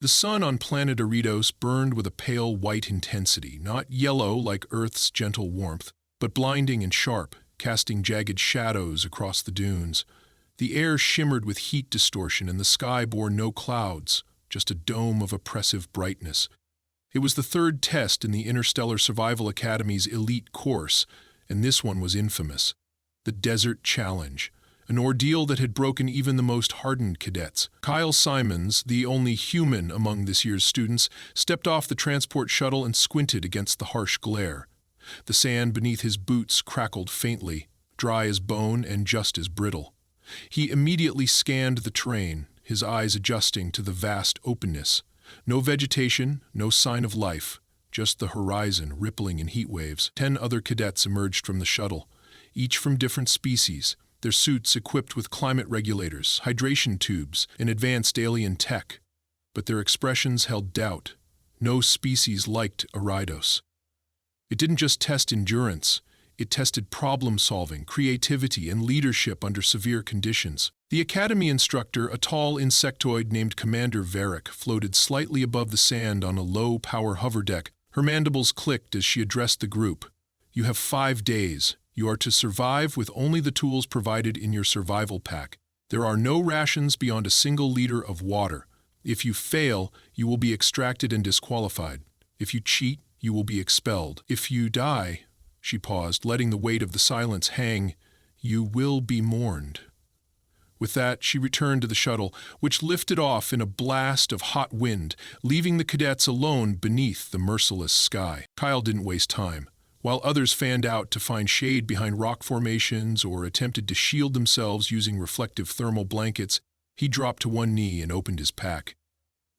The sun on planet Eridos burned with a pale white intensity, not yellow like Earth's gentle warmth, but blinding and sharp, casting jagged shadows across the dunes. The air shimmered with heat distortion and the sky bore no clouds, just a dome of oppressive brightness. It was the third test in the Interstellar Survival Academy's elite course, and this one was infamous. The Desert Challenge, an ordeal that had broken even the most hardened cadets. Kyle Simons, the only human among this year's students, stepped off the transport shuttle and squinted against the harsh glare. The sand beneath his boots crackled faintly, dry as bone and just as brittle. He immediately scanned the terrain, his eyes adjusting to the vast openness. No vegetation, no sign of life, just the horizon rippling in heat waves. 10 other cadets emerged from the shuttle, each from different species, their suits equipped with climate regulators, hydration tubes, and advanced alien tech. But their expressions held doubt. No species liked Eridos. It didn't just test endurance, it tested problem-solving, creativity, and leadership under severe conditions. The academy instructor, a tall insectoid named Commander Varric, floated slightly above the sand on a low-power hover deck. Her mandibles clicked as she addressed the group. "You have 5 days. You are to survive with only the tools provided in your survival pack. There are no rations beyond a single liter of water. If you fail, you will be extracted and disqualified. If you cheat, you will be expelled. If you die," she paused, letting the weight of the silence hang, "you will be mourned." With that, she returned to the shuttle, which lifted off in a blast of hot wind, leaving the cadets alone beneath the merciless sky. Kyle didn't waste time. While others fanned out to find shade behind rock formations or attempted to shield themselves using reflective thermal blankets, he dropped to one knee and opened his pack.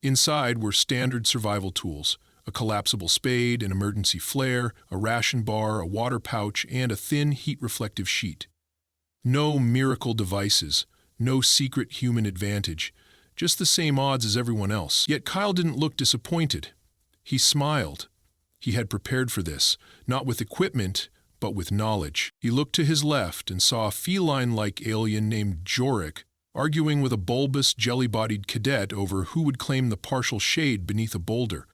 Inside were standard survival tools: a collapsible spade, an emergency flare, a ration bar, a water pouch, and a thin heat-reflective sheet. No miracle devices, no secret human advantage, just the same odds as everyone else. Yet Kyle didn't look disappointed. He smiled. He had prepared for this, not with equipment, but with knowledge. He looked to his left and saw a feline-like alien named Jorik arguing with a bulbous, jelly-bodied cadet over who would claim the partial shade beneath a boulder.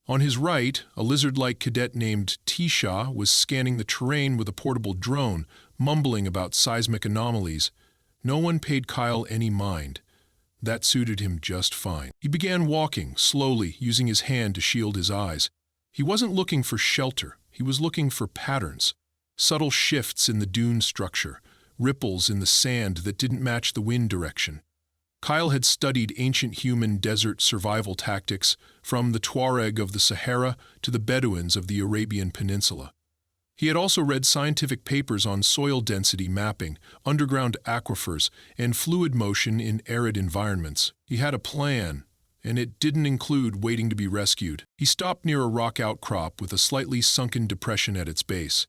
On his right, a lizard-like cadet named Tisha was scanning the terrain with a portable drone, mumbling about seismic anomalies. No one paid Kyle any mind. That suited him just fine. He began walking, slowly, using his hand to shield his eyes. He wasn't looking for shelter. He was looking for patterns. Subtle shifts in the dune structure, ripples in the sand that didn't match the wind direction. Kyle had studied ancient human desert survival tactics, from the Tuareg of the Sahara to the Bedouins of the Arabian Peninsula. He had also read scientific papers on soil density mapping, underground aquifers, and fluid motion in arid environments. He had a plan, and it didn't include waiting to be rescued. He stopped near a rock outcrop with a slightly sunken depression at its base.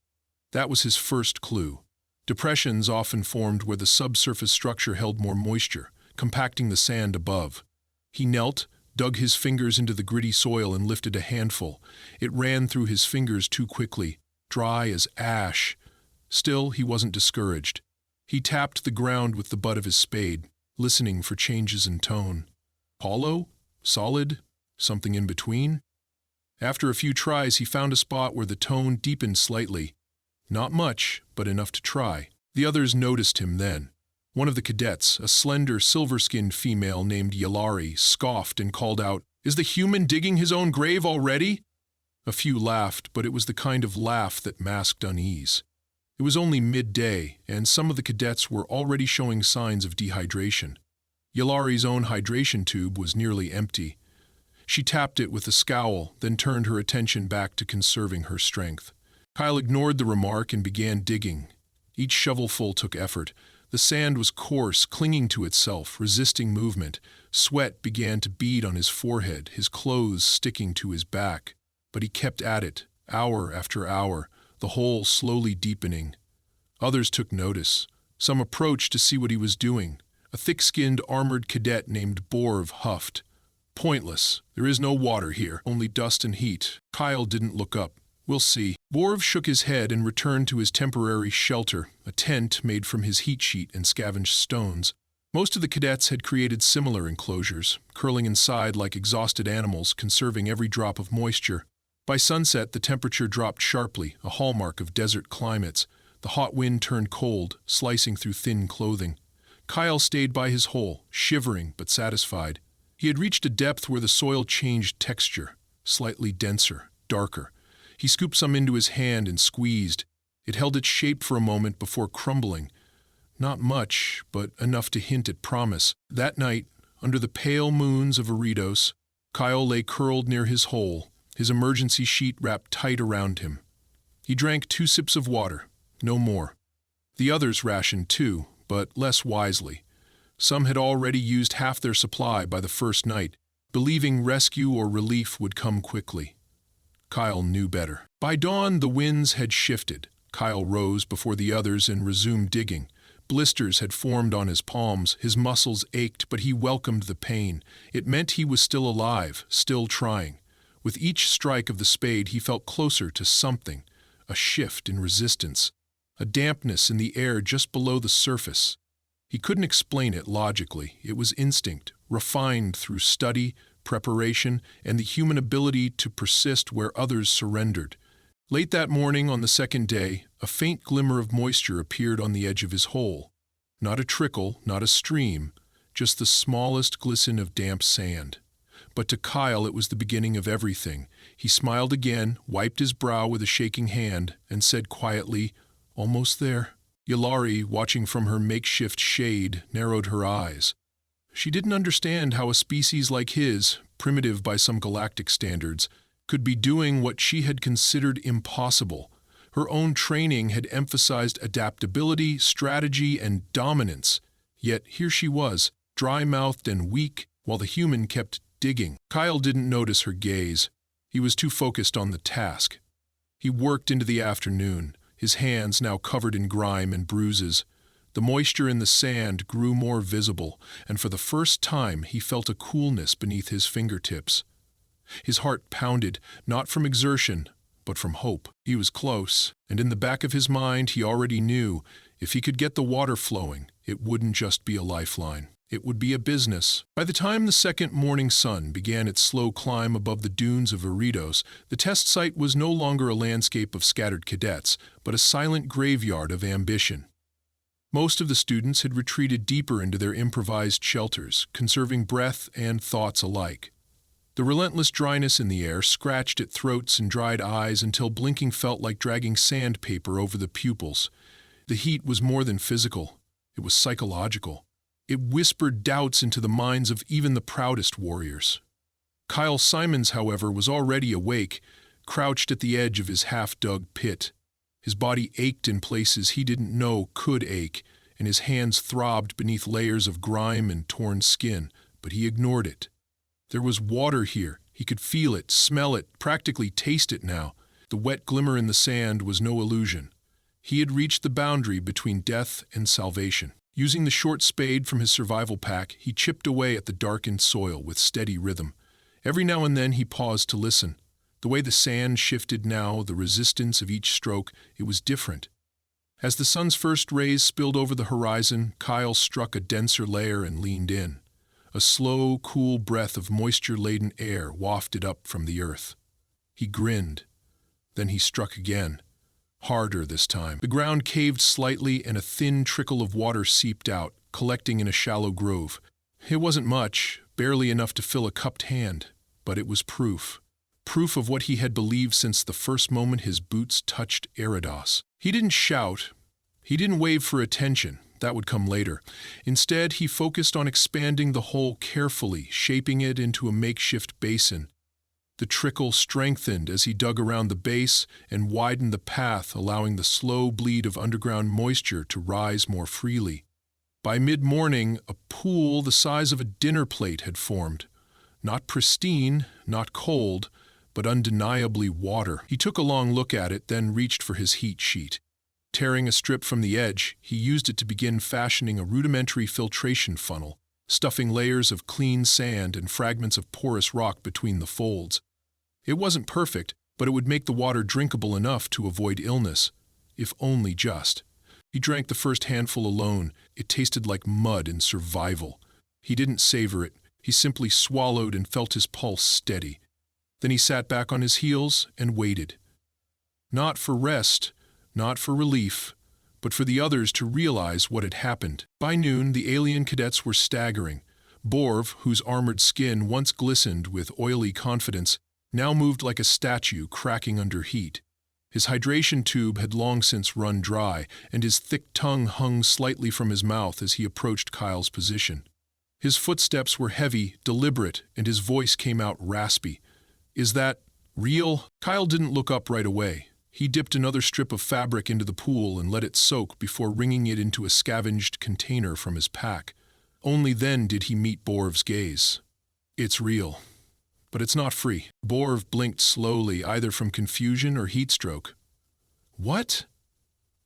That was his first clue. Depressions often formed where the subsurface structure held more moisture, compacting the sand above. He knelt, dug his fingers into the gritty soil and lifted a handful. It ran through his fingers too quickly, dry as ash. Still, he wasn't discouraged. He tapped the ground with the butt of his spade, listening for changes in tone. Hollow? Solid? Something in between? After a few tries, he found a spot where the tone deepened slightly. Not much, but enough to try. The others noticed him then. One of the cadets, a slender, silver-skinned female named Yalari, scoffed and called out, "Is the human digging his own grave already?" A few laughed, but it was the kind of laugh that masked unease. It was only midday, and some of the cadets were already showing signs of dehydration. Yalari's own hydration tube was nearly empty. She tapped it with a scowl, then turned her attention back to conserving her strength. Kyle ignored the remark and began digging. Each shovelful took effort. The sand was coarse, clinging to itself, resisting movement. Sweat began to bead on his forehead, his clothes sticking to his back. But he kept at it, hour after hour, the hole slowly deepening. Others took notice. Some approached to see what he was doing. A thick-skinned, armored cadet named Borv huffed. "Pointless. There is no water here, only dust and heat." Kyle didn't look up. "We'll see." Borv shook his head and returned to his temporary shelter, a tent made from his heat sheet and scavenged stones. Most of the cadets had created similar enclosures, curling inside like exhausted animals, conserving every drop of moisture. By sunset, the temperature dropped sharply, a hallmark of desert climates. The hot wind turned cold, slicing through thin clothing. Kyle stayed by his hole, shivering but satisfied. He had reached a depth where the soil changed texture, slightly denser, darker. He scooped some into his hand and squeezed. It held its shape for a moment before crumbling. Not much, but enough to hint at promise. That night, under the pale moons of Eridos, Kyle lay curled near his hole, his emergency sheet wrapped tight around him. He drank 2 sips of water, no more. The others rationed too, but less wisely. Some had already used half their supply by the first night, believing rescue or relief would come quickly. Kyle knew better. By dawn, the winds had shifted. Kyle rose before the others and resumed digging. Blisters had formed on his palms, his muscles ached, but he welcomed the pain. It meant he was still alive, still trying. With each strike of the spade, he felt closer to something, a shift in resistance, a dampness in the air just below the surface. He couldn't explain it logically. It was instinct, refined through study, preparation, and the human ability to persist where others surrendered. Late that morning on the second day, a faint glimmer of moisture appeared on the edge of his hole. Not a trickle, not a stream, just the smallest glisten of damp sand. But to Kyle it was the beginning of everything. He smiled again, wiped his brow with a shaking hand, and said quietly, "Almost there." Yalari, watching from her makeshift shade, narrowed her eyes. She didn't understand how a species like his, primitive by some galactic standards, could be doing what she had considered impossible. Her own training had emphasized adaptability, strategy, and dominance. Yet here she was, dry-mouthed and weak, while the human kept digging. Kyle didn't notice her gaze. He was too focused on the task. He worked into the afternoon, his hands now covered in grime and bruises. The moisture in the sand grew more visible, and for the first time he felt a coolness beneath his fingertips. His heart pounded, not from exertion, but from hope. He was close, and in the back of his mind he already knew if he could get the water flowing, it wouldn't just be a lifeline. It would be a business. By the time the second morning sun began its slow climb above the dunes of Eridos, the test site was no longer a landscape of scattered cadets, but a silent graveyard of ambition. Most of the students had retreated deeper into their improvised shelters, conserving breath and thoughts alike. The relentless dryness in the air scratched at throats and dried eyes until blinking felt like dragging sandpaper over the pupils. The heat was more than physical. It was psychological. It whispered doubts into the minds of even the proudest warriors. Kyle Simons, however, was already awake, crouched at the edge of his half-dug pit. His body ached in places he didn't know could ache, and his hands throbbed beneath layers of grime and torn skin, but he ignored it. There was water here. He could feel it, smell it, practically taste it now. The wet glimmer in the sand was no illusion. He had reached the boundary between death and salvation. Using the short spade from his survival pack, he chipped away at the darkened soil with steady rhythm. Every now and then he paused to listen. The way the sand shifted now, the resistance of each stroke, it was different. As the sun's first rays spilled over the horizon, Kyle struck a denser layer and leaned in. A slow, cool breath of moisture-laden air wafted up from the earth. He grinned. Then he struck again. Harder this time. The ground caved slightly and a thin trickle of water seeped out, collecting in a shallow grove. It wasn't much, barely enough to fill a cupped hand, but it was proof. Proof of what he had believed since the first moment his boots touched Eridos. He didn't shout. He didn't wave for attention. That would come later. Instead, he focused on expanding the hole carefully, shaping it into a makeshift basin. The trickle strengthened as he dug around the base and widened the path, allowing the slow bleed of underground moisture to rise more freely. By mid-morning, a pool the size of a dinner plate had formed. Not pristine, not cold, but undeniably water. He took a long look at it, then reached for his heat sheet. Tearing a strip from the edge, he used it to begin fashioning a rudimentary filtration funnel, stuffing layers of clean sand and fragments of porous rock between the folds. It wasn't perfect, but it would make the water drinkable enough to avoid illness, if only just. He drank the first handful alone. It tasted like mud and survival. He didn't savor it. He simply swallowed and felt his pulse steady. Then he sat back on his heels and waited. Not for rest, not for relief, but for the others to realize what had happened. By noon, the alien cadets were staggering. Borv, whose armored skin once glistened with oily confidence, now moved like a statue cracking under heat. His hydration tube had long since run dry, and his thick tongue hung slightly from his mouth as he approached Kyle's position. His footsteps were heavy, deliberate, and his voice came out raspy. "Is that real?" Kyle didn't look up right away. He dipped another strip of fabric into the pool and let it soak before wringing it into a scavenged container from his pack. Only then did he meet Borv's gaze. "It's real. But it's not free." Borv blinked slowly, either from confusion or heat stroke. "What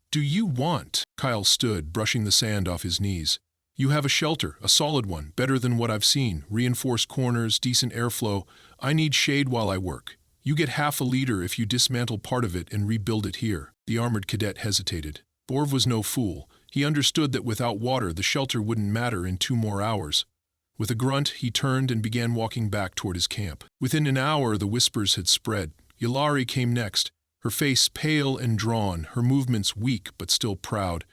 do you want?" Kyle stood, brushing the sand off his knees. "You have a shelter, a solid one, better than what I've seen. Reinforced corners, decent airflow. I need shade while I work. You get half a liter if you dismantle part of it and rebuild it here." The armored cadet hesitated. Borv was no fool. He understood that without water, the shelter wouldn't matter in 2 more hours. With a grunt, he turned and began walking back toward his camp. Within an hour, the whispers had spread. Yulari came next, her face pale and drawn, her movements weak but still proud.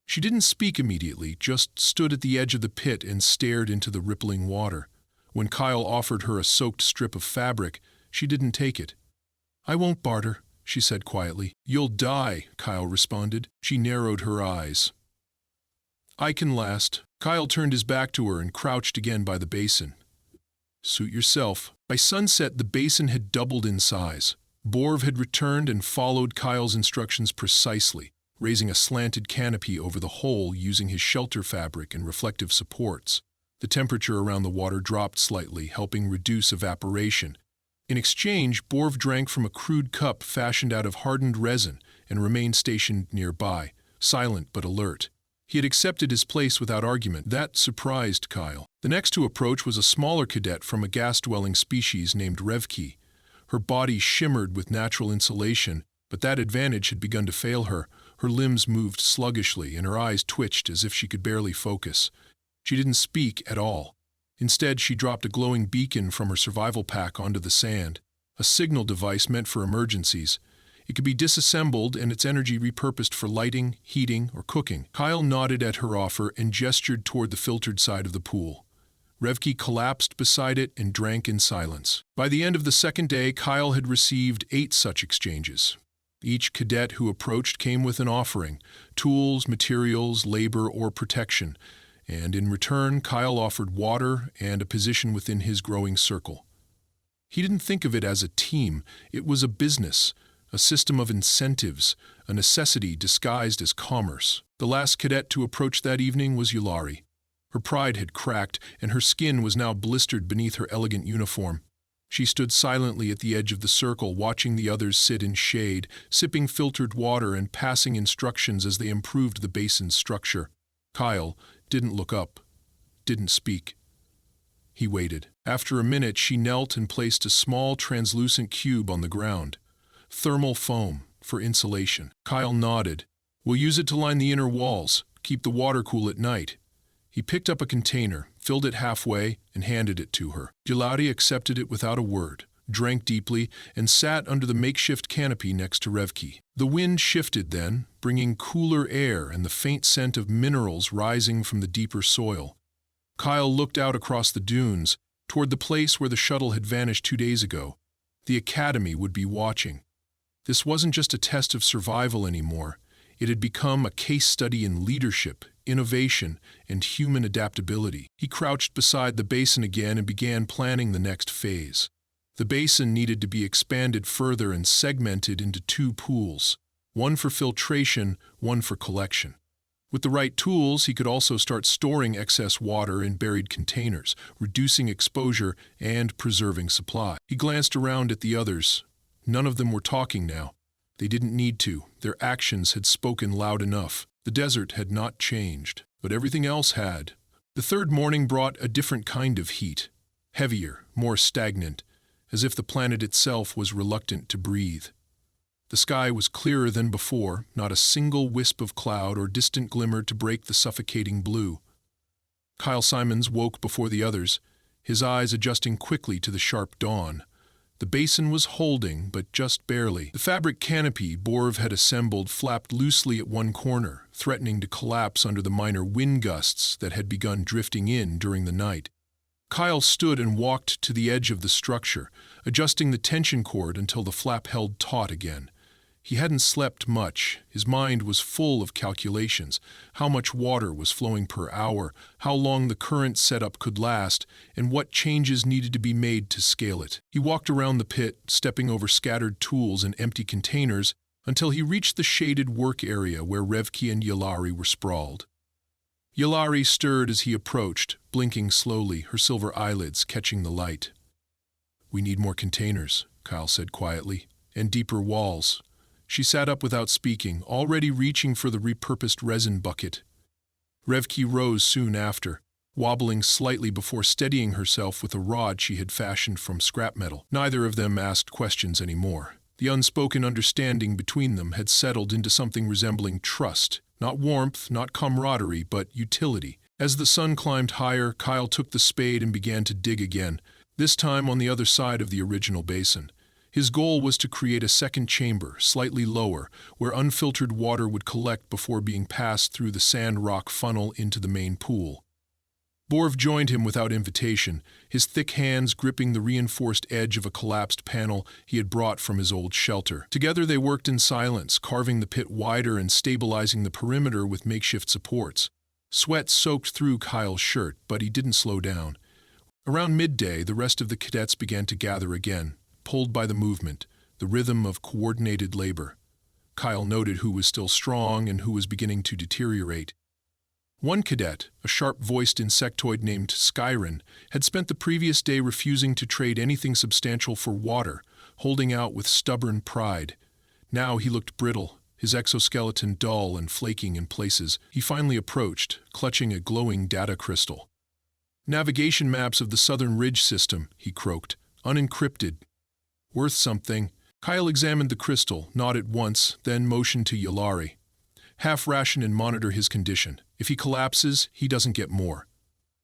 She didn't speak immediately, just stood at the edge of the pit and stared into the rippling water. When Kyle offered her a soaked strip of fabric, she didn't take it. "I won't barter," she said quietly. "You'll die," Kyle responded. She narrowed her eyes. "I can last." Kyle turned his back to her and crouched again by the basin. "Suit yourself." By sunset, the basin had doubled in size. Borv had returned and followed Kyle's instructions precisely, raising a slanted canopy over the hole using his shelter fabric and reflective supports. The temperature around the water dropped slightly, helping reduce evaporation. In exchange, Borv drank from a crude cup fashioned out of hardened resin and remained stationed nearby, silent but alert. He had accepted his place without argument. That surprised Kyle. The next to approach was a smaller cadet from a gas-dwelling species named Revki. Her body shimmered with natural insulation, but that advantage had begun to fail her. Her limbs moved sluggishly, and her eyes twitched as if she could barely focus. She didn't speak at all. Instead, she dropped a glowing beacon from her survival pack onto the sand, a signal device meant for emergencies. It could be disassembled and its energy repurposed for lighting, heating, or cooking. Kyle nodded at her offer and gestured toward the filtered side of the pool. Revki collapsed beside it and drank in silence. By the end of the second day, Kyle had received 8 such exchanges. Each cadet who approached came with an offering: tools, materials, labor, or protection. And in return, Kyle offered water and a position within his growing circle. He didn't think of it as a team. It was a business, a system of incentives, a necessity disguised as commerce. The last cadet to approach that evening was Yulari. Her pride had cracked, and her skin was now blistered beneath her elegant uniform. She stood silently at the edge of the circle, watching the others sit in shade, sipping filtered water and passing instructions as they improved the basin's structure. Kyle didn't look up, didn't speak. He waited. After a minute, she knelt and placed a small, translucent cube on the ground. Thermal foam, for insulation. Kyle nodded. "We'll use it to line the inner walls, keep the water cool at night." He picked up a container, filled it halfway, and handed it to her. Yulari accepted it without a word, drank deeply, and sat under the makeshift canopy next to Revki. The wind shifted then, bringing cooler air and the faint scent of minerals rising from the deeper soil. Kyle looked out across the dunes, toward the place where the shuttle had vanished 2 days ago. The Academy would be watching. This wasn't just a test of survival anymore. It had become a case study in leadership, innovation, and human adaptability. He crouched beside the basin again and began planning the next phase. The basin needed to be expanded further and segmented into 2 pools, one for filtration, one for collection. With the right tools, he could also start storing excess water in buried containers, reducing exposure and preserving supply. He glanced around at the others. None of them were talking now. They didn't need to. Their actions had spoken loud enough. The desert had not changed, but everything else had. The third morning brought a different kind of heat, heavier, more stagnant, as if the planet itself was reluctant to breathe. The sky was clearer than before, not a single wisp of cloud or distant glimmer to break the suffocating blue. Kyle Simons woke before the others, his eyes adjusting quickly to the sharp dawn. The basin was holding, but just barely. The fabric canopy Borv had assembled flapped loosely at one corner, threatening to collapse under the minor wind gusts that had begun drifting in during the night. Kyle stood and walked to the edge of the structure, adjusting the tension cord until the flap held taut again. He hadn't slept much. His mind was full of calculations, how much water was flowing per hour, how long the current setup could last, and what changes needed to be made to scale it. He walked around the pit, stepping over scattered tools and empty containers, until he reached the shaded work area where Revki and Yalari were sprawled. Yalari stirred as he approached, blinking slowly, her silver eyelids catching the light. "We need more containers," Kyle said quietly, "and deeper walls." She sat up without speaking, already reaching for the repurposed resin bucket. Revki rose soon after, wobbling slightly before steadying herself with a rod she had fashioned from scrap metal. Neither of them asked questions anymore. The unspoken understanding between them had settled into something resembling trust, not warmth, not camaraderie, but utility. As the sun climbed higher, Kyle took the spade and began to dig again, this time on the other side of the original basin. His goal was to create a second chamber, slightly lower, where unfiltered water would collect before being passed through the sand-rock funnel into the main pool. Borv joined him without invitation, his thick hands gripping the reinforced edge of a collapsed panel he had brought from his old shelter. Together they worked in silence, carving the pit wider and stabilizing the perimeter with makeshift supports. Sweat soaked through Kyle's shirt, but he didn't slow down. Around midday, the rest of the cadets began to gather again, pulled by the movement, the rhythm of coordinated labor. Kyle noted who was still strong and who was beginning to deteriorate. One cadet, a sharp-voiced insectoid named Skyrin, had spent the previous day refusing to trade anything substantial for water, holding out with stubborn pride. Now he looked brittle, his exoskeleton dull and flaking in places. He finally approached, clutching a glowing data crystal. "Navigation maps of the Southern Ridge system," he croaked, "unencrypted. Worth something." Kyle examined the crystal, nodded once, then motioned to Yalari. "Half ration and monitor his condition. If he collapses, he doesn't get more."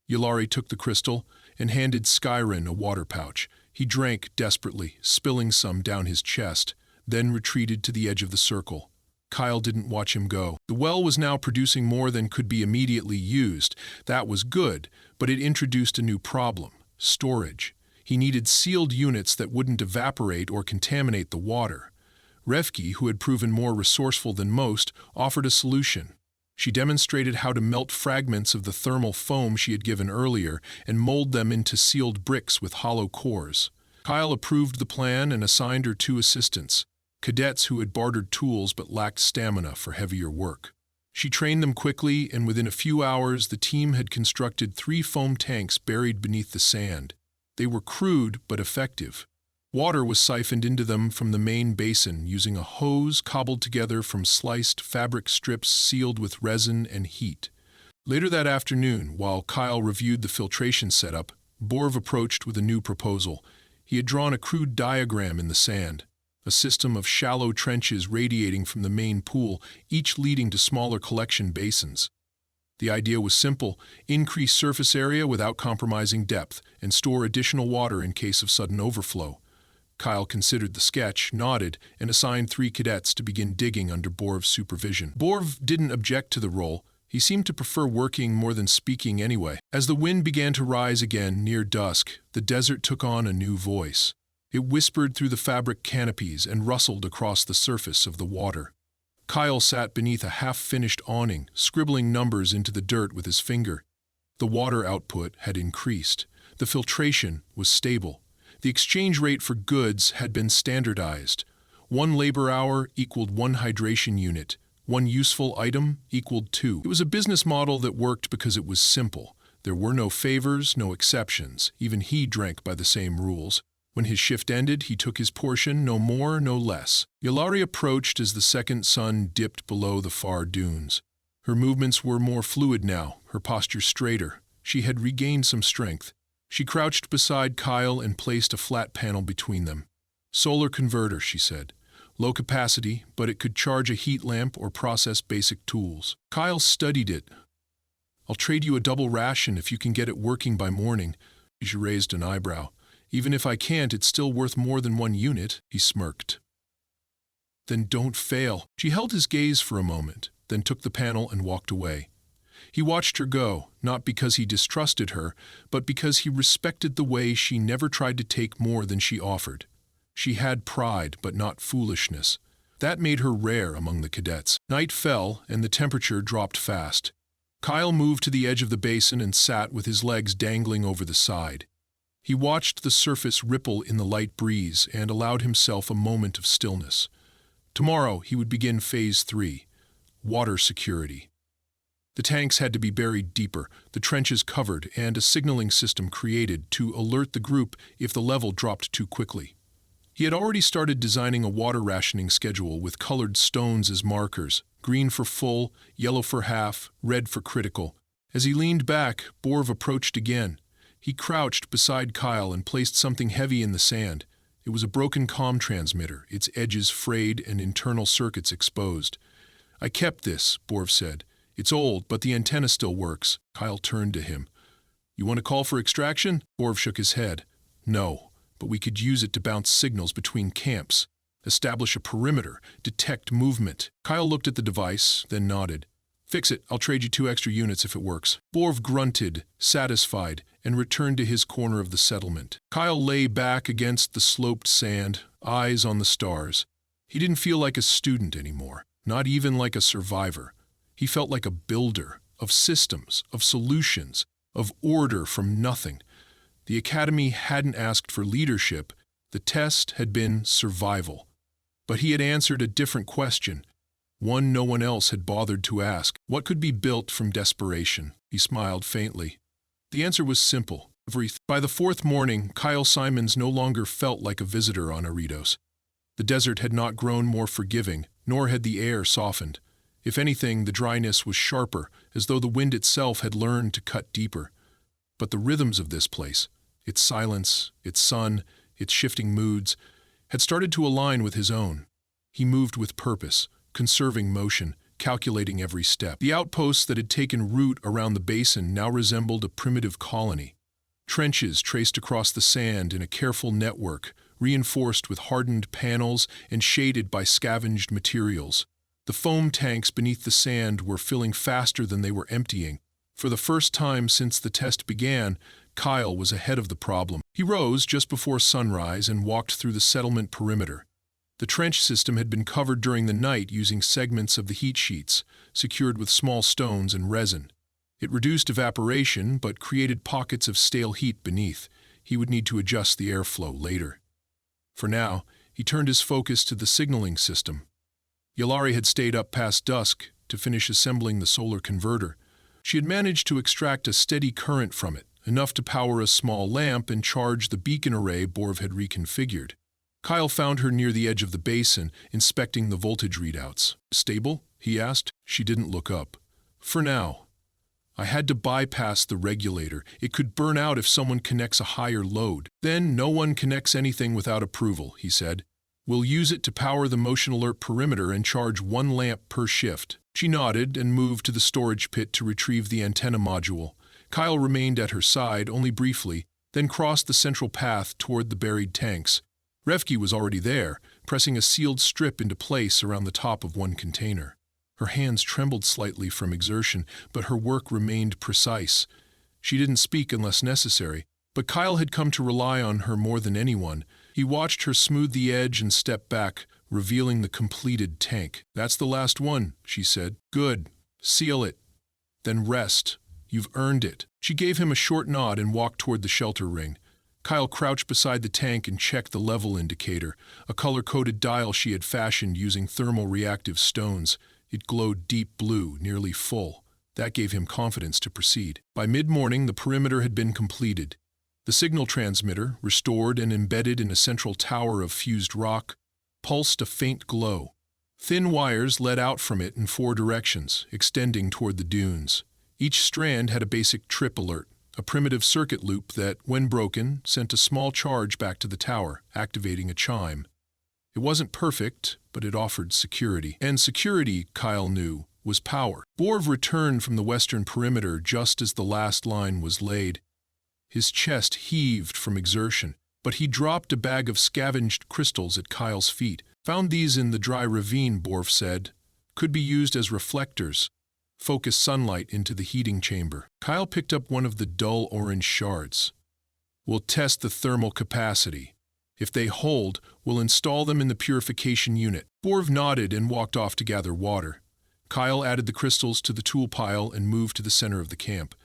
Yalari took the crystal and handed Skyrin a water pouch. He drank desperately, spilling some down his chest, then retreated to the edge of the circle. Kyle didn't watch him go. The well was now producing more than could be immediately used. That was good, but it introduced a new problem: storage. He needed sealed units that wouldn't evaporate or contaminate the water. Revki, who had proven more resourceful than most, offered a solution. She demonstrated how to melt fragments of the thermal foam she had given earlier and mold them into sealed bricks with hollow cores. Kyle approved the plan and assigned her 2 assistants, cadets who had bartered tools but lacked stamina for heavier work. She trained them quickly, and within a few hours the team had constructed 3 foam tanks buried beneath the sand. They were crude but effective. Water was siphoned into them from the main basin using a hose cobbled together from sliced fabric strips sealed with resin and heat. Later that afternoon, while Kyle reviewed the filtration setup, Borv approached with a new proposal. He had drawn a crude diagram in the sand, a system of shallow trenches radiating from the main pool, each leading to smaller collection basins. The idea was simple: increase surface area without compromising depth, and store additional water in case of sudden overflow. Kyle considered the sketch, nodded, and assigned 3 cadets to begin digging under Borv's supervision. Borv didn't object to the role. He seemed to prefer working more than speaking anyway. As the wind began to rise again near dusk, the desert took on a new voice. It whispered through the fabric canopies and rustled across the surface of the water. Kyle sat beneath a half-finished awning, scribbling numbers into the dirt with his finger. The water output had increased. The filtration was stable. The exchange rate for goods had been standardized. 1 labor hour equaled 1 hydration unit. 1 useful item equaled 2. It was a business model that worked because it was simple. There were no favors, no exceptions. Even he drank by the same rules. When his shift ended, he took his portion, no more, no less. Yalari approached as the second sun dipped below the far dunes. Her movements were more fluid now, her posture straighter. She had regained some strength. She crouched beside Kyle and placed a flat panel between them. "Solar converter," she said. Low capacity, but it could charge a heat lamp or process basic tools. Kyle studied it. "I'll trade you a double ration if you can get it working by morning." She raised an eyebrow. "Even if I can't, it's still worth more than 1 unit, he smirked. "Then don't fail." She held his gaze for a moment, then took the panel and walked away. He watched her go, not because he distrusted her, but because he respected the way she never tried to take more than she offered. She had pride, but not foolishness. That made her rare among the cadets. Night fell, and the temperature dropped fast. Kyle moved to the edge of the basin and sat with his legs dangling over the side. He watched the surface ripple in the light breeze and allowed himself a moment of stillness. Tomorrow he would begin Phase 3, water security. The tanks had to be buried deeper, the trenches covered, and a signaling system created to alert the group if the level dropped too quickly. He had already started designing a water rationing schedule with colored stones as markers, green for full, yellow for half, red for critical. As he leaned back, Borv approached again. He crouched beside Kyle and placed something heavy in the sand. It was a broken comm transmitter, its edges frayed and internal circuits exposed. "I kept this," Borv said. "It's old, but the antenna still works." Kyle turned to him. "You want to call for extraction?" Borv shook his head. "No, but we could use it to bounce signals between camps, establish a perimeter, detect movement." Kyle looked at the device, then nodded. "Fix it. I'll trade you 2 extra units if it works." Borv grunted, satisfied, and returned to his corner of the settlement. Kyle lay back against the sloped sand, eyes on the stars. He didn't feel like a student anymore, not even like a survivor. He felt like a builder, of systems, of solutions, of order from nothing. The Academy hadn't asked for leadership. The test had been survival. But he had answered a different question, one no one else had bothered to ask. What could be built from desperation? He smiled faintly. The answer was simple, everything. By the 4th morning, Kyle Simons no longer felt like a visitor on Aridos. The desert had not grown more forgiving, nor had the air softened. If anything, the dryness was sharper, as though the wind itself had learned to cut deeper. But the rhythms of this place, its silence, its sun, its shifting moods, had started to align with his own. He moved with purpose, conserving motion, calculating every step. The outposts that had taken root around the basin now resembled a primitive colony. Trenches traced across the sand in a careful network, reinforced with hardened panels and shaded by scavenged materials. The foam tanks beneath the sand were filling faster than they were emptying. For the first time since the test began, Kyle was ahead of the problem. He rose just before sunrise and walked through the settlement perimeter. The trench system had been covered during the night using segments of the heat sheets, secured with small stones and resin. It reduced evaporation, but created pockets of stale heat beneath. He would need to adjust the airflow later. For now, he turned his focus to the signaling system. Yalari had stayed up past dusk to finish assembling the solar converter. She had managed to extract a steady current from it, enough to power a small lamp and charge the beacon array Borv had reconfigured. Kyle found her near the edge of the basin, inspecting the voltage readouts. "Stable?" he asked. She didn't look up. "For now. I had to bypass the regulator. It could burn out if someone connects a higher load." "Then no one connects anything without approval," he said. "We'll use it to power the motion alert perimeter and charge 1 lamp per shift." She nodded and moved to the storage pit to retrieve the antenna module. Kyle remained at her side only briefly, then crossed the central path toward the buried tanks. Revki was already there, pressing a sealed strip into place around the top of one container. Her hands trembled slightly from exertion, but her work remained precise. She didn't speak unless necessary, but Kyle had come to rely on her more than anyone. He watched her smooth the edge and step back, revealing the completed tank. "That's the last one," she said. "Good. Seal it. Then rest. You've earned it." She gave him a short nod and walked toward the shelter ring. Kyle crouched beside the tank and checked the level indicator, a color-coded dial she had fashioned using thermal reactive stones. It glowed deep blue, nearly full. That gave him confidence to proceed. By mid-morning, the perimeter had been completed. The signal transmitter, restored and embedded in a central tower of fused rock, pulsed a faint glow. Thin wires led out from it in 4 directions, extending toward the dunes. Each strand had a basic trip alert, a primitive circuit loop that, when broken, sent a small charge back to the tower, activating a chime. It wasn't perfect, but it offered security. And security, Kyle knew, was power. Borv returned from the western perimeter just as the last line was laid. His chest heaved from exertion, but he dropped a bag of scavenged crystals at Kyle's feet. Found these in the dry ravine, Borv said. Could be used as reflectors. Focus sunlight into the heating chamber. Kyle picked up one of the dull orange shards. We'll test the thermal capacity. If they hold, we'll install them in the purification unit. Borv nodded and walked off to gather water. Kyle added the crystals to the tool pile and moved to the center of the camp.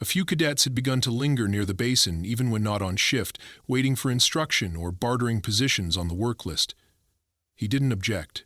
A few cadets had begun to linger near the basin, even when not on shift, waiting for instruction or bartering positions on the work list. He didn't object.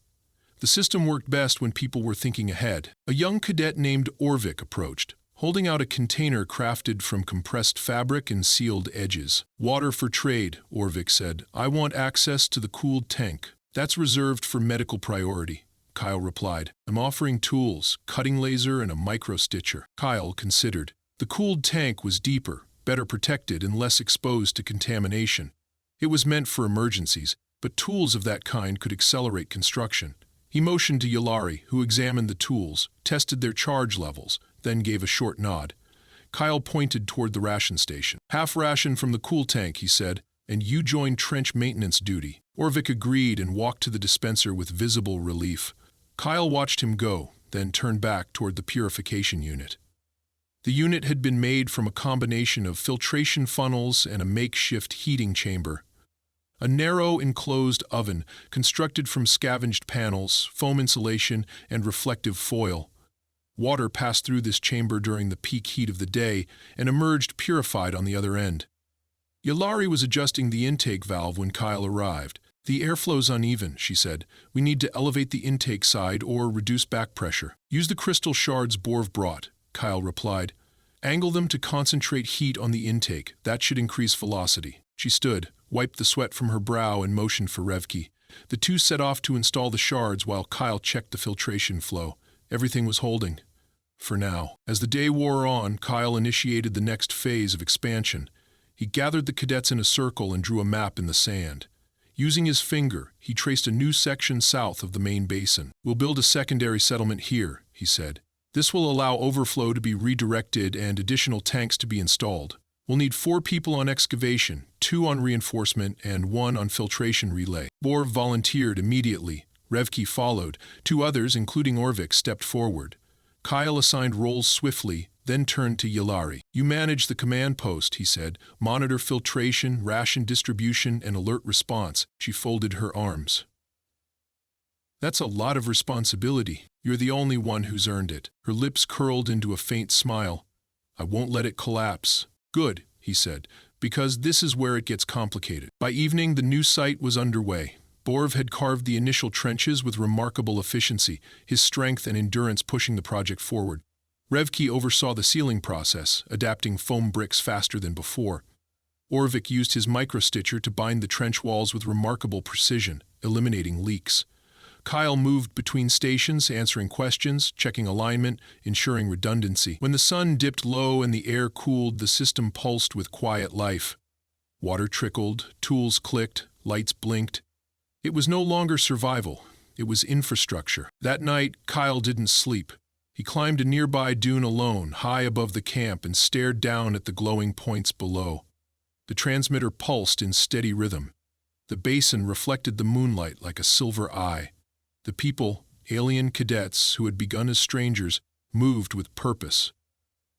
The system worked best when people were thinking ahead. A young cadet named Orvik approached, holding out a container crafted from compressed fabric and sealed edges. Water for trade, Orvik said. I want access to the cooled tank. That's reserved for medical priority, Kyle replied. I'm offering tools, cutting laser and a micro-stitcher. Kyle considered. The cooled tank was deeper, better protected and less exposed to contamination. It was meant for emergencies, but tools of that kind could accelerate construction. He motioned to Yalari, who examined the tools, tested their charge levels, then gave a short nod. Kyle pointed toward the ration station. Half ration from the cool tank, he said, and you join trench maintenance duty. Orvik agreed and walked to the dispenser with visible relief. Kyle watched him go, then turned back toward the purification unit. The unit had been made from a combination of filtration funnels and a makeshift heating chamber. A narrow, enclosed oven constructed from scavenged panels, foam insulation, and reflective foil. Water passed through this chamber during the peak heat of the day and emerged purified on the other end. Yalari was adjusting the intake valve when Kyle arrived. The airflow's uneven, she said. We need to elevate the intake side or reduce back pressure. Use the crystal shards Borv brought, Kyle replied. Angle them to concentrate heat on the intake. That should increase velocity. She stood, wiped the sweat from her brow and motioned for Revki. The two set off to install the shards while Kyle checked the filtration flow. Everything was holding. For now. As the day wore on, Kyle initiated the next phase of expansion. He gathered the cadets in a circle and drew a map in the sand. Using his finger, he traced a new section south of the main basin. We'll build a secondary settlement here, he said. This will allow overflow to be redirected and additional tanks to be installed. We'll need 4 people on excavation, 2 on reinforcement, and 1 on filtration relay. Borv volunteered immediately. Revki followed. 2 others, including Orvik, stepped forward. Kyle assigned roles swiftly, then turned to Yalari. You manage the command post, he said. Monitor filtration, ration distribution, and alert response. She folded her arms. That's a lot of responsibility. You're the only one who's earned it. Her lips curled into a faint smile. I won't let it collapse. Good, he said, because this is where it gets complicated. By evening, the new site was underway. Borv had carved the initial trenches with remarkable efficiency, his strength and endurance pushing the project forward. Revki oversaw the sealing process, adapting foam bricks faster than before. Orvik used his microstitcher to bind the trench walls with remarkable precision, eliminating leaks. Kyle moved between stations, answering questions, checking alignment, ensuring redundancy. When the sun dipped low and the air cooled, the system pulsed with quiet life. Water trickled, tools clicked, lights blinked. It was no longer survival. It was infrastructure. That night, Kyle didn't sleep. He climbed a nearby dune alone, high above the camp, and stared down at the glowing points below. The transmitter pulsed in steady rhythm. The basin reflected the moonlight like a silver eye. The people, alien cadets who had begun as strangers, moved with purpose.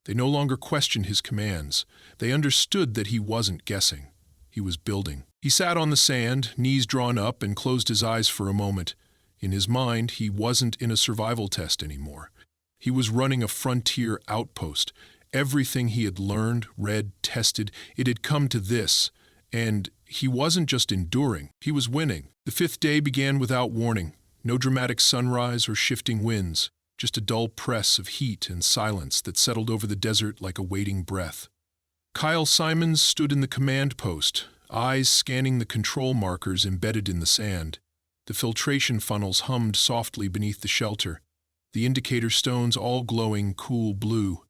They no longer questioned his commands. They understood that he wasn't guessing. He was building. He sat on the sand, knees drawn up, and closed his eyes for a moment. In his mind, he wasn't in a survival test anymore. He was running a frontier outpost. Everything he had learned, read, tested, it had come to this. And he wasn't just enduring, he was winning. The 5th day began without warning. No dramatic sunrise or shifting winds, just a dull press of heat and silence that settled over the desert like a waiting breath. Kyle Simons stood in the command post, eyes scanning the control markers embedded in the sand. The filtration funnels hummed softly beneath the shelter, the indicator stones all glowing cool blue.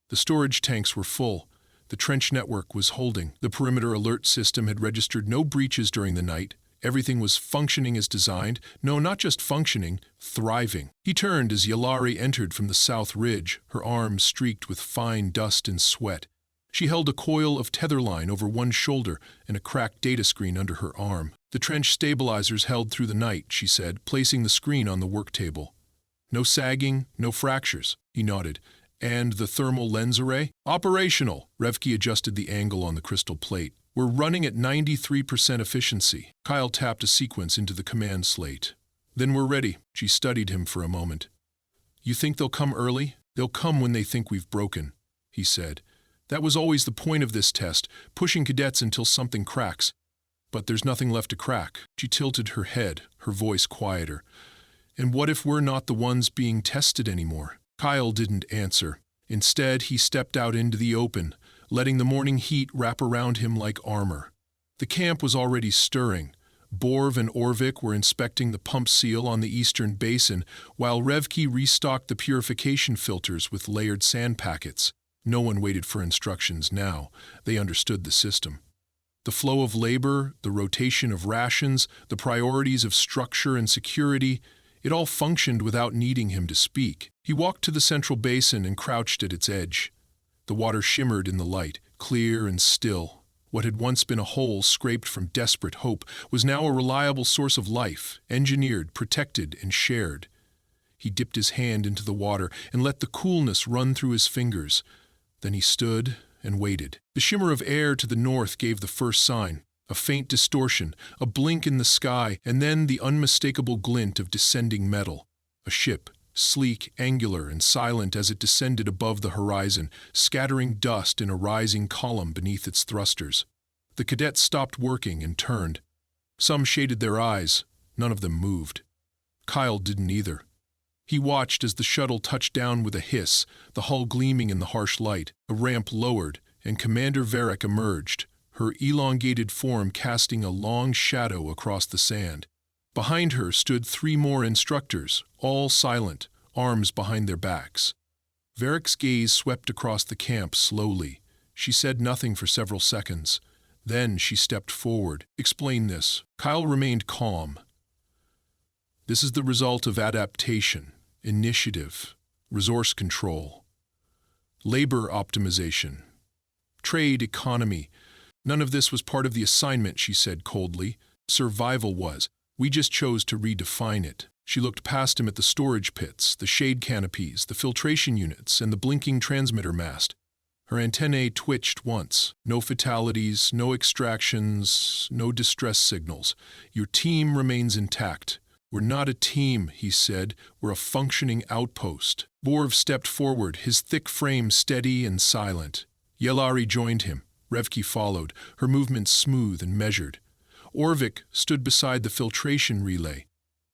The storage tanks were full. The trench network was holding. The perimeter alert system had registered no breaches during the night. Everything was functioning as designed. No, not just functioning, thriving. He turned as Yalari entered from the south ridge, her arms streaked with fine dust and sweat. She held a coil of tether line over one shoulder and a cracked data screen under her arm. The trench stabilizers held through the night, she said, placing the screen on the work table. No sagging, no fractures, he nodded. And the thermal lens array? Operational. Revki adjusted the angle on the crystal plate. We're running at 93% efficiency. Kyle tapped a sequence into the command slate. Then we're ready. She studied him for a moment. You think they'll come early? They'll come when they think we've broken, he said. That was always the point of this test, pushing cadets until something cracks. But there's nothing left to crack. She tilted her head, her voice quieter. And what if we're not the ones being tested anymore? Kyle didn't answer. Instead, he stepped out into the open, letting the morning heat wrap around him like armor. The camp was already stirring. Borv and Orvik were inspecting the pump seal on the eastern basin, while Revki restocked the purification filters with layered sand packets. No one waited for instructions now. They understood the system. The flow of labor, the rotation of rations, the priorities of structure and security, it all functioned without needing him to speak. He walked to the central basin and crouched at its edge. The water shimmered in the light, clear and still. What had once been a hole scraped from desperate hope was now a reliable source of life, engineered, protected, and shared. He dipped his hand into the water and let the coolness run through his fingers. Then he stood and waited. The shimmer of air to the north gave the first sign. A faint distortion, a blink in the sky, and then the unmistakable glint of descending metal. A ship, sleek, angular, and silent as it descended above the horizon, scattering dust in a rising column beneath its thrusters. The cadets stopped working and turned. Some shaded their eyes. None of them moved. Kyle didn't either. He watched as the shuttle touched down with a hiss, the hull gleaming in the harsh light. A ramp lowered, and Commander Varric emerged, her elongated form casting a long shadow across the sand. Behind her stood 3 more instructors, all silent, arms behind their backs. Varric's gaze swept across the camp slowly. She said nothing for several seconds. Then she stepped forward. Explain this. Kyle remained calm. This is the result of adaptation, initiative, resource control, labor optimization, trade economy. None of this was part of the assignment, she said coldly. Survival was. We just chose to redefine it. She looked past him at the storage pits, the shade canopies, the filtration units, and the blinking transmitter mast. Her antennae twitched once. No fatalities, no extractions, no distress signals. Your team remains intact. We're not a team, he said. We're a functioning outpost. Borv stepped forward, his thick frame steady and silent. Yelari joined him. Revki followed, her movements smooth and measured. Orvik stood beside the filtration relay.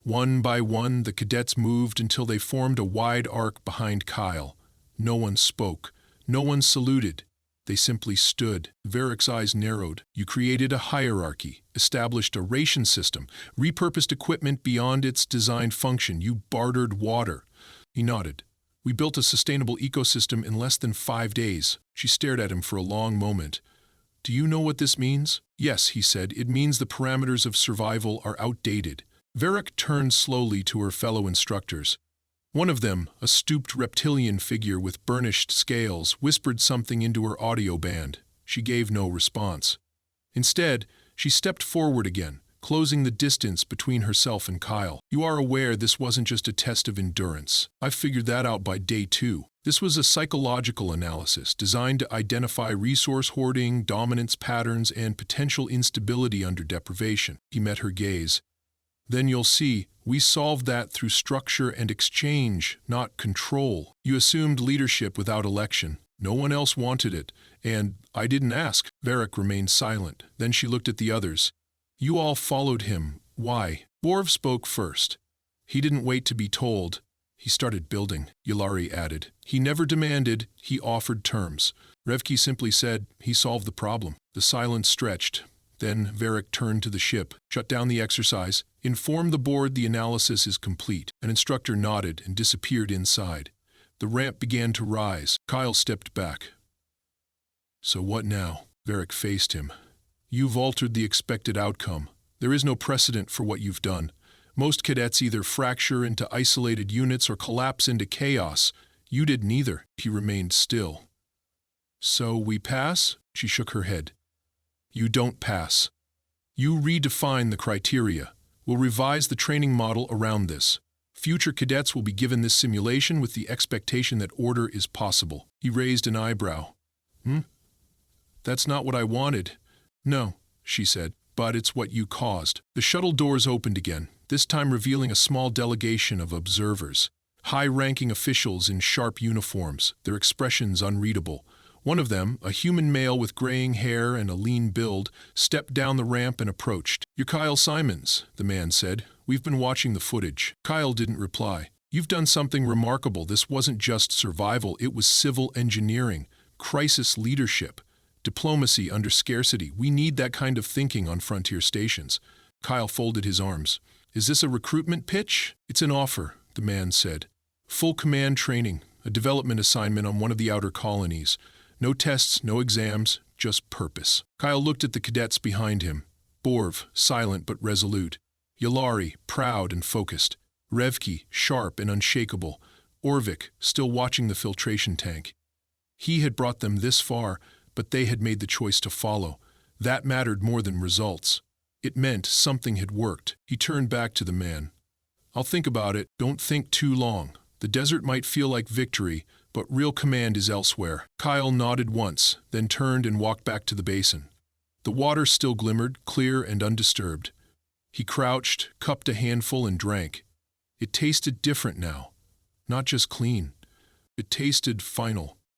One by one, the cadets moved until they formed a wide arc behind Kyle. No one spoke. No one saluted. They simply stood. Varric's eyes narrowed. You created a hierarchy, established a ration system, repurposed equipment beyond its designed function. You bartered water. He nodded. We built a sustainable ecosystem in less than 5 days. She stared at him for a long moment. Do you know what this means? Yes, he said. It means the parameters of survival are outdated. Varric turned slowly to her fellow instructors. One of them, a stooped reptilian figure with burnished scales, whispered something into her audio band. She gave no response. Instead, she stepped forward again, closing the distance between herself and Kyle. You are aware this wasn't just a test of endurance. I figured that out by day 2. This was a psychological analysis designed to identify resource hoarding, dominance patterns, and potential instability under deprivation. He met her gaze. Then you'll see, we solved that through structure and exchange, not control. You assumed leadership without election. No one else wanted it, and I didn't ask. Varric remained silent. Then she looked at the others. You all followed him. Why? Borv spoke first. He didn't wait to be told. He started building, Yalari added. He never demanded, he offered terms. Revki simply said, he solved the problem. The silence stretched. Then Varric turned to the ship, shut down the exercise, informed the board the analysis is complete. An instructor nodded and disappeared inside. The ramp began to rise. Kyle stepped back. So what now? Varric faced him. You've altered the expected outcome. There is no precedent for what you've done. Most cadets either fracture into isolated units or collapse into chaos. You did neither. He remained still. So we pass? She shook her head. You don't pass. You redefine the criteria. We'll revise the training model around this. Future cadets will be given this simulation with the expectation that order is possible. He raised an eyebrow. That's not what I wanted. No, she said, but it's what you caused. The shuttle doors opened again, this time revealing a small delegation of observers. High-ranking officials in sharp uniforms, their expressions unreadable. One of them, a human male with graying hair and a lean build, stepped down the ramp and approached. "You're Kyle Simons," the man said. "We've been watching the footage." Kyle didn't reply. "You've done something remarkable. This wasn't just survival, it was civil engineering, crisis leadership, diplomacy under scarcity. We need that kind of thinking on frontier stations." Kyle folded his arms. "Is this a recruitment pitch?" "It's an offer," the man said. "Full command training, a development assignment on one of the outer colonies. No tests, no exams, just purpose." Kyle looked at the cadets behind him. Borv, silent but resolute. Yalari, proud and focused. Revki, sharp and unshakable. Orvik, still watching the filtration tank. He had brought them this far, but they had made the choice to follow. That mattered more than results. It meant something had worked. He turned back to the man. "I'll think about it. Don't think too long. The desert might feel like victory, but real command is elsewhere." Kyle nodded once, then turned and walked back to the basin. The water still glimmered, clear and undisturbed. He crouched, cupped a handful and drank. It tasted different now. Not just clean. It tasted final.